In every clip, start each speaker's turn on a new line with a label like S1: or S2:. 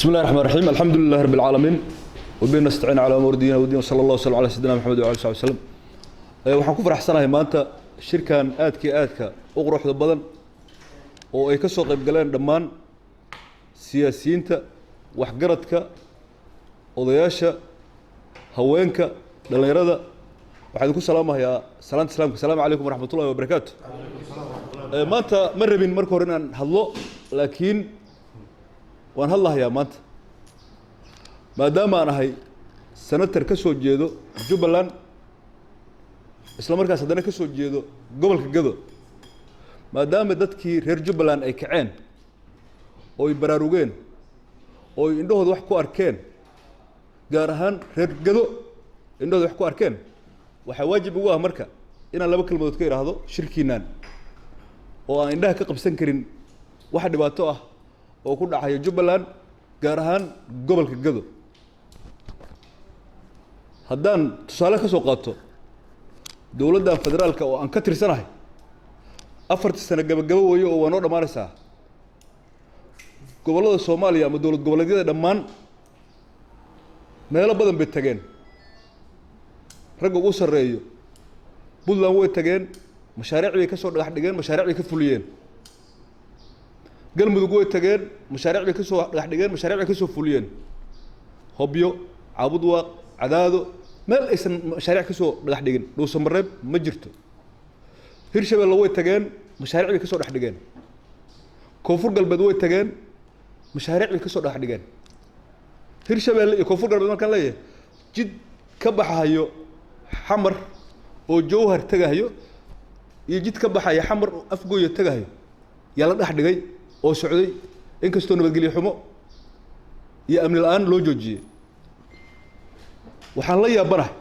S1: بسم الله الرحمن الرحيم الحمد لله رب العالمين وبين نستعين على امور ديننا ودين صلى الله وسلم على سيدنا محمد وعلى اله وسلم waxaan ku faraxsanahay maanta shirkan aadka u quruxda badan oo ay ka soo qayb galeen dhammaan siyaasiyiinta waxgaradka odayaasha haweenka dhalinyarada waxaan ku salaamayaa salaanta islaamka salaamu calaykum waraxmatullaahi wabarakaatu maanta ma rabin marka hore inaan hadlo laakiin waan hadlahayaa maanta maadaama aan ahay senator ka soo jeedo Jubbaland isla markaas haddana ka soo jeedo gobolka Gado maadaama dadkii reer Jubbaland ay kaceen oo ay baraarugeen oo ay indhahooda wax ku arkeen gaar ahaan reer Gado indhahooda wax ku arkeen waxa waajib ugu ah marka inaan laba kalmadood ka iraahdo shirkiinaan oo aan indhaha ka qabsan karin wax dhibaato ah oo ku dhacaya Jubbaland gaar ahaan gobolka Gado haddaan tusaale ka soo qaato dawladda federaalka oo aan ka tirsanahay 4 sano gabagabo weeyo oo waano dhamaanaysaa gobolada Soomaaliya ama dawlad goboleedyada dhammaan meelo badan bay tageen rag ugu sareeyo Puntland way tageen mashaariic bay ka soo dhagax dhigeen mashaariic bay ka fuliyeen galmudug way tageen mashaariic bay ka soo dhagax dhigeen mashaariic bay ka soo fuliyeen hobyo caabudwaaq cadaado meel aysan mashaariic ka soo dhagax dhigin dhuusamareeb ma jirto hirshabeelle way tageen mashaariic bay ka soo dhagax dhigeen koonfur galbeed way tageen mashaariic bay ka soo dhagax dhigeen hirshabeelle iyo koonfur galbeed markaan leeyahay jid ka baxayo xamar oo jowhar tagahayo iyo jid ka baxaya xamar oo afgooyo tagahayo yaa la dhax dhigay oo socday inkastoo nabadgelyo xumo iyo amni la'aan loo joojiyay waxaan la yaabanahay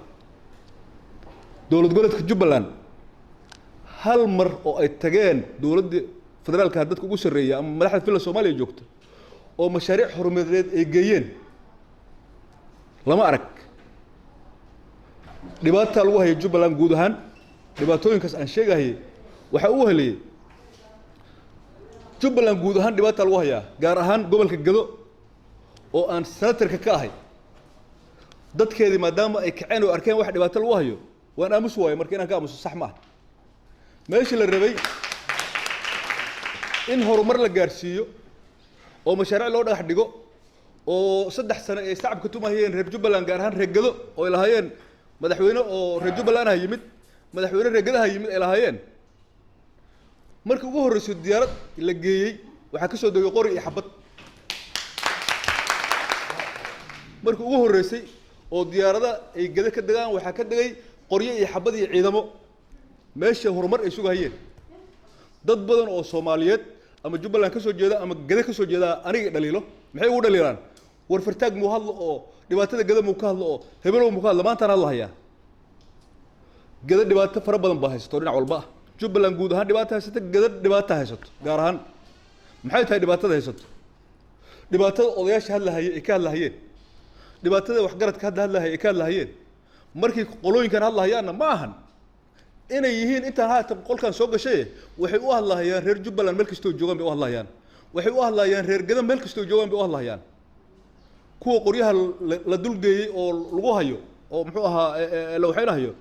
S1: dawlad goboleedka Jubbaland hal mar oo ay tageen dawladda federaalka dadka ugu sareeya ama madaxda filla Soomaaliya joogto oo mashaariic horumarineed ay geeyeen lama arag dhibaato lagu hayo Jubbaland guud ahaan dhibaatooyinkaas aan sheegahay waxa uu helay Jubbaland guud ahaan dhibaato lagu hayaa gaar ahaan gobolka Gado oo aan senatorka ka ahay dadkeedii maadaama ay kaceen oo arkeen wax dhibaato lagu hayo waan aamus waayay markii inaan ka aamuso sax ma ah meeshii la rabay in horumar la gaarsiiyo oo mashaariic loo dhagax dhigo oo 3 sano ay shacabka tumahayeen reer Jubbaland gaar ahaan reer Gado oo ay lahaayeen madaxweyne oo reer Jubbaland ah yimid madaxweyne reer Gado ah yimid ay lahaayeen markii ugu horreysay diyaarad la geeyay waxa ka soo degay qori iyo xabad markii ugu horreysay oo diyaarada ay Gado ka degaan waxa ka degay qoryo iyo xabad iyo ciidamo meesha horumar ay sugayeen dad badan oo Soomaaliyeed ama Jubbaland ka soo jeeda ama Gado ka soo jeeda aniga dhaliilo maxay ugu dhaliilaan war fartaag muu hadlo oo dhibaatada Gado muu ka hadlo oo hebelow muu ka hadlo maanta aan hadlahayaa Gado dhibaato fara badan baa haysto dhinac walba Jubbaland guud ahaan dhibaato haysto Gado dhibaato haysto gaar ahaan maxay tahay dhibaatada haysto dhibaatada odayaasha hadlahaye ee ka hadlahaye dhibaatada waxgaradka hadlahaye ee ka hadlahaye markii qolooyinkan hadlahayaana ma ahan inay yihiin intaan haatan qolkan soo gashay waxay u hadlayaan reer Jubbaland meel kastoo joogan bay u hadlayaan waxay u hadlayaan reer Gado meel kastoo joogan bay u hadlayaan kuwa qoryaha la dulgeeyay oo lagu hayo oo muxuu ahaa la waxaynahayo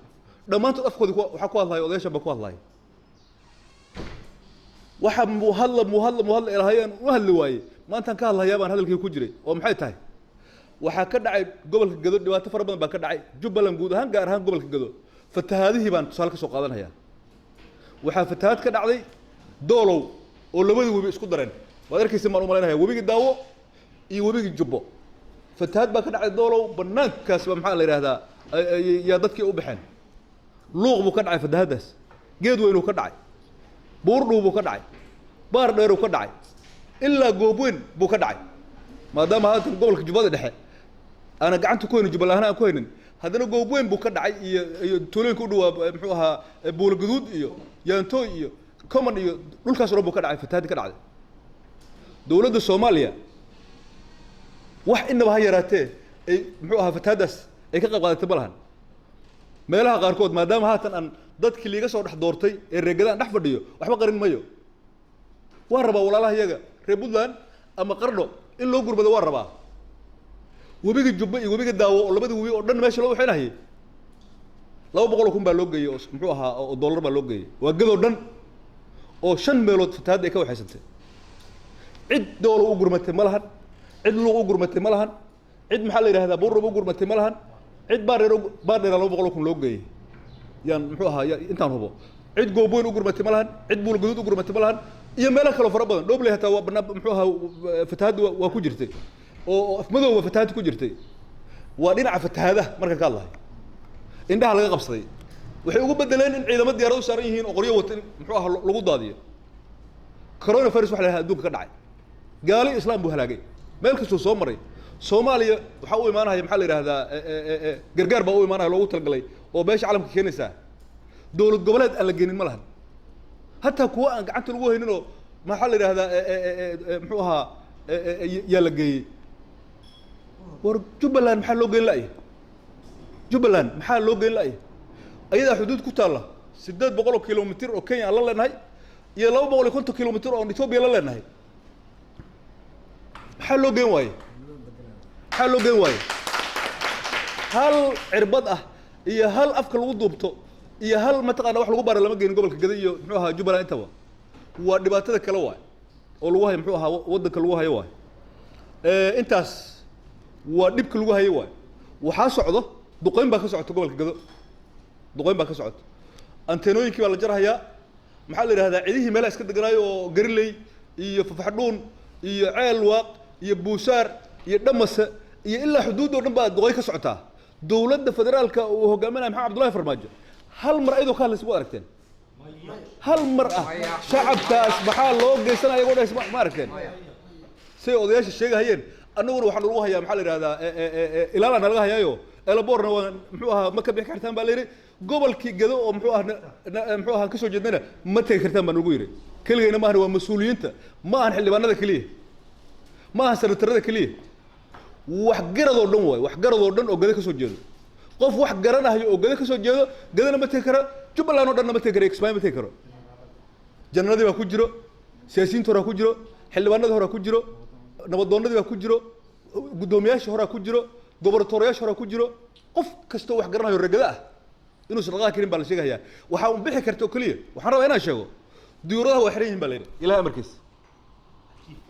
S1: dhamaantood afkooda waxa ku hadlaya odayaasha ba ku hadlaya waxa muhalla ilaahayan u hadli waayay maanta ka hadlayaa baan hadalkii ku jiray oo maxay tahay waxa ka dhacay gobolka Gado dhibaato fara badan baa ka dhacay Jubbaland guud ahaan gaar ahaan gobolka Gado fatahaadihii baan tusaale ka soo qaadanayaa waxa fatahaad ka dhacday doolow oo labadii webi isku dareen waad arkaysaa maan u maleynayaa webiga daawo iyo webiga Jubbo fatahaad baa ka dhacday doolow banaankaas ba maxaa la yiraahdaa yaa dadkii u baxeen luuq buu ka dhacay fatahaadaas geed weyn uu ka dhacay buur dhow buu ka dhacay baar dheer uu ka dhacay ilaa goobweyn buu ka dhacay maadaama haatan gobolka Jubbada dhexe ana gacanta ku haynin Jubbaland aan ku haynin haddana goobweyn buu ka dhacay iyo tuulooyinka u dhawaa muxuu ahaa buul gaduud iyo yaanto iyo common iyo dhulkaas oo buu ka dhacay fatahaad ka dhacday dawladda Soomaaliya wax inaba ha yaraatee ay muxuu ahaa fatahaadaas ay ka qayb qaadatay malahan meelaha qaarkood maadaama haatan aan dadkii liiga soo dhex doortay ee reer Gado aan dhex fadhiyo waxba qarin mayo waan rabaa walaalaha iyaga reer Puntland ama Qardho in loo gurbado waan rabaa webiga jubba iyo webiga daawo oo labada webi oo dhan meesha loo waxinayay 200,000 baa loo geeyay oo muxuu ahaa oo dollar baa loo geeyay waa gadoo dhan oo 5 meelood fatahaad ay ka waxaysantay cid dowlo u gurmatay ma lahan cid luuq u gurmatay ma lahan cid maxaa la yiraahdaa buurro u gurmatay ma lahan cid baareer 200,000 loo geeyay yaan muxuu ahaa intaan hubo cid gooboyn u gurmatay ma lahan cid buul guduud u gurmatay ma lahan iyo meelo kale fara badan dhoble hataa waa banaan muxuu ahaa fatahaad waa ku jirtay oo afmadooba fatahaad ku jirtay waa dhinaca fatahaada marka ka hadlahay indhaha laga qabsaday waxay ugu bedeleen in ciidamada diyaaradu saaran yihiin oo qoryo wata muxuu ahaa lagu daadiyo corona virus waxa la yiraahdaa adduunka ka dhacay gaali islaam buu halaagay meel kastoo soo maray Soomaaliya waxa uu imaanahay maxaa la yiraahdaa gargaar baa uu imaanahay loogu talgalay oo beesha caalamka keenaysa dawlad goboleed aan la geenin ma lahan hatta kuwa aan gacanta lagu haynin oo maxaa la yiraahdaa muxuu ahaa yaa la geeyay war Jubbaland maxaa loo geyn laayay Jubbaland maxaa loo geyn laayay ayada xuduud ku taala 800 kilomitir oo Kenya la leenahay iyo 250 kilomitir oo Ethiopia la leenahay maxaa loo geyn waayay maxaa loo geyn waayay hal cirbad ah iyo hal afka lagu duubto iyo hal mataqaana wax lagu baaro lama geyn gobolka Gaday iyo muxuu ahaa Jubbaland intaba waa dhibaatada kale waay oo lagu hayo muxuu ahaa wadanka lagu hayo waay intaas waa dhibka lagu hayo waay waxa socdo duqeyn baa ka socota gobolka Gado duqeyn baa ka socota anteenooyinkii baa la jarhayaa maxaa la yiraahdaa cidihii meelaha iska deganaayo oo gariley iyo fafaxdhuun iyo ceel waaq iyo buusaar iyo dhamase iyo ilaa xuduud oo dhan baa duqeyn ka socotaa dawladda federaalka uu hogaaminayo maxamed Abdullaahi Farmaajo hal mar ayadoo ka hadlaysa ma aragteen hal mar ah shacabkaas maxaa loo geysanaya oo dhays ma aragteen say odayaasha sheegayeen annaguna waxaan lagu hayaa maxaa la yiraahdaa ilaalana laga hayaayo elaborna waa muxuu ahaa ma ka bixi kartaan baa la yiri gobolkii Gado oo muxuu ahaa ka soo jeednana ma tagi kartaan baan ugu yiri kaligeena ma ahna waa mas'uuliyiinta ma ahan xildhibaanada kaliya ma ahan senatarada kaliya wax garadoo dhan waay wax garadoo dhan oo Gado ka soo jeedo qof wax garanayo oo Gado ka soo jeedo Gadana ma tagi karo Jubbaland oo dhan ma tagi karo Kismaayo ma tagi karo jannaadii baa ku jiro siyaasiyiinta hore ku jiro xildhibaanada hore ku jiro nabadoonnadii baa ku jiro gudoomiyaasha hore ku jiro gobortoorayaasha hore ku jiro qof kasta wax garanayo ragada ah inuu shaqada karin baa la sheegayaa waxa uu bixi karto kaliya waxaan rabaa inaan sheego diyuuradaha waa xiran yihiin baa la yiri ilaahay amarkiis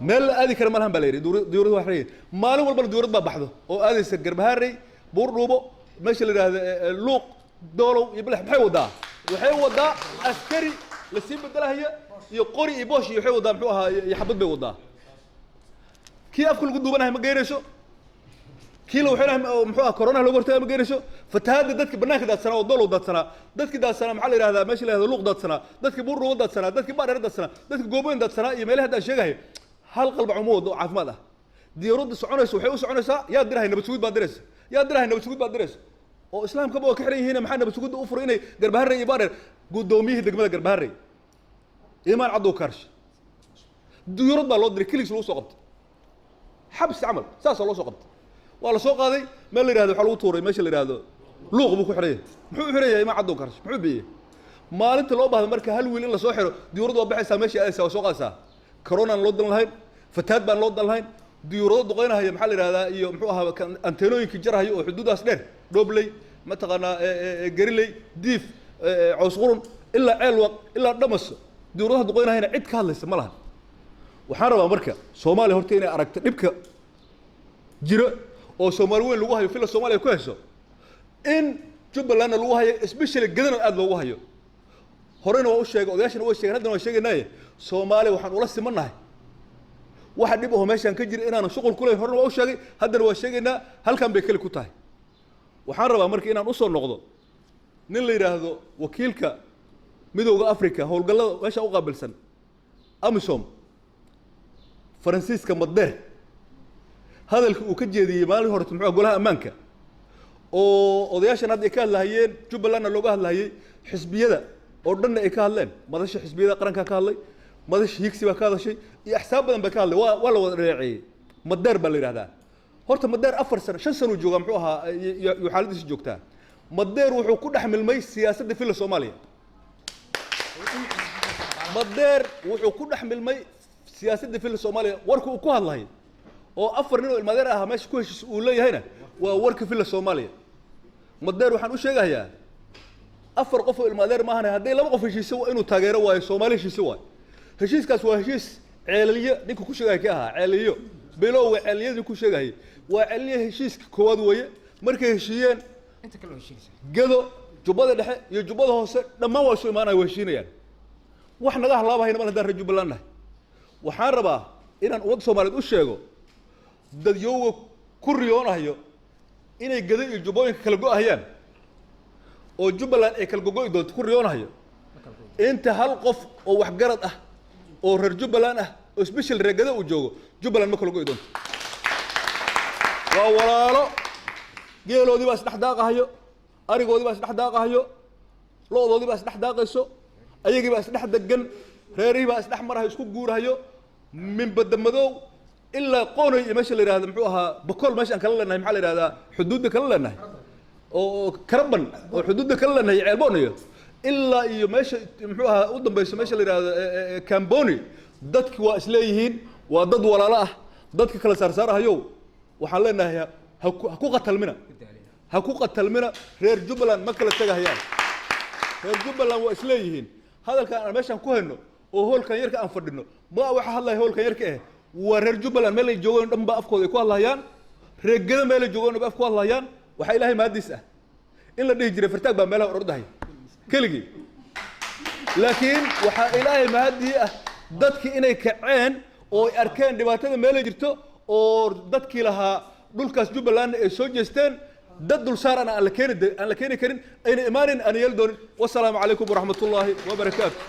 S1: meel la aadi kara ma lahan baa la yiri diyuuradaha waa xiran yihiin maalin walba diyuurad baa baxdo oo aadaysa Garbaharey Buurdhuubo meesha la yiraahdo Luuq Doolow iyo Balax maxay wadaa askari la sii bedelaaya iyo qori iyo boosh iyo waxay wadaa muxuu ahaa iyo xabad bay wadaa kii afka lagu duubanahay ma geerayso kii la waxay muxuu ahaa corona lagu hortay ma geerayso fatahaada dadka banaanka daadsana oo Doolow daadsana dadka daadsana maxaa la yiraahdaa meesha la yiraahdo Luuq daadsana dadka Buurdhuubo daadsana dadka Baareer daadsana dadka Gooboyn daadsana iyo meelaha hadaan sheegahay hal qalb cumuud oo caafimaad ah diyaaradda soconayso waxay u soconaysaa yaa dirahay nabad sugid baa diraysa oo islaamka baa ka xiran yihiin maxaa nabad sugid u furay inay Garbaharey iyo Baareer gudoomiyihii degmada Garbaharey iimaan cadoo karsh diyarad baa loo diray kaliis lagu soo qabtay xabs amal saas loo soo qabtay waa la soo qaaday meel la yiraahdo waxa lagu tuuray meesha la yiraahdo luuq buu ku xiray muxuu xiray iimaan cadoo karsh muxuu biyay maalinta loo baahdo marka hal wiil in la soo xiro diyarad waa baxaysa meesha ay soo qaadaysaa corona loo dan lahayn fataad baan loo dan lahayn diyarado duqeynaya maxaa la yiraahdaa iyo muxuu ahaa anteenooyinka jarahayo oo xuduudaas dheer dhobley ma taqaana gariley diif caws qurun ilaa ceel waq ilaa dhamas diyaradaha duqeynayna cid ka hadlaysa ma lahan waxaan rabaa marka Soomaaliya horta inay aragto dhibka jiro oo Soomaali weyn lagu hayo fila Soomaaliya ku hayso in Jubbaland lagu hayo especially Gadana aad loogu hayo horena waa u sheegay odayaashana waa sheegay haddana waa sheegaynaa Soomaaliya waxaan ula simanahay waxa dhib oo meeshan ka jira inaan shaqo ku leeyahay horena waa u sheegay haddana waa sheegaynaa halkan bay kale ku tahay waxaan rabaa marka inaan u soo noqdo nin la yiraahdo wakiilka midowga Afrika howlgallada meesha u qaabilsan AMISOM Francisca Madder hadalka uu ka jeediyay maalin hore muxuu golaha ammaanka oo odayaashan hadda ka hadlayeen Jubbaland looga hadlayay xisbiyada oo dhan ay ka hadleen madasha xisbiyada qaranka ka hadlay madasha higsi baa ka hadashay iyo axsaab badan baa ka hadlay waa la wada dheeceeyay Madder baa la yiraahdaa horta Madder 4 sano 5 sano jooga muxuu ahaa iyo xaaladiisa joogtaa Madder wuxuu ku dhaxmilmay siyaasadda fila Soomaaliya Madder wuxuu ku dhaxmilmay siyaasadda fila Soomaaliya warku uu ku hadlay oo afar nin oo ilmaadeer ah meesha ku heshiis uu leeyahayna waa warka filla Soomaaliya madeer waxaan u sheegayaa afar qof oo ilmaadeer ma ahana haddii laba qof heshiis waa inuu taageero waayo Soomaali heshiis waayo heshiiskaas waa heshiis ceelaliyo ninka ku sheegay ka ahaa ceelaliyo bilow ceeliyadu ku sheegay waa ceeliyo heshiiska koowaad weeye markay heshiiyeen inta kale heshiisay gado jubbada dhexe iyo jubbada hoose dhammaan waa soo imaanay heshiinayaan wax naga halaabahay ma hadaan Jubbaland waxaan rabaa inaan umad Soomaaliyeed u sheego dad yow ku riyoonayo inay gado iyo jubbooyinka kala go'ayaan oo Jubbaland ay kala go'ay doonto ku riyoonayo inta hal qof oo wax garad ah oo reer Jubbaland ah oo special reegada uu joogo Jubbaland ma kala go'ay doonto waa walaalo geeloodii baa isdhex daaqahayo arigoodii baa isdhex daaqahayo loodoodii baa isdhex daaqayso ayagii baa isdhex degan reerihii baa isdhex marahay isku guurahayo min badamadow ilaa qoonay iyo meesha la yiraahdo muxuu ahaa bakool meesha aan kala leenahay maxaa la yiraahdaa xuduudda kala leenahay oo karaban oo xuduudda kala leenahay ceelboonayo ilaa iyo meesha muxuu ahaa u dambayso meesha la yiraahdo Kamboni dadku waa isleeyihiin waa dad walaalo ah dadka kala saarsaarahayo waxaan leenahay ha ku qatalmina reer Jubbaland ma kala tagayaan reer Jubbaland waa isleeyihiin hadalkan aan meeshan ku hayno oo hoolkan yarka aan fadhino ma waxa hadlay hoolkan yarka ah waa reer Jubbaland meel ay joogaan dhanba afkooda ay ku hadlayaan reegada meel ay joogaan af ku hadlayaan waxa Ilaahay maadiis ah in la dhihi jiray fartaag baa meelaha ordahay kaligi laakiin waxa Ilaahay maadii ah dadkii inay kaceen oo ay arkeen dhibaatada meel ay jirto oo dadkii lahaa dhulkaas Jubbaland ay soo jeesteen dad dul saarana aan la keeni karin ayna imaanin aan yeel doonin wassalaamu calaykum waraxmatullaahi wabarakaatuh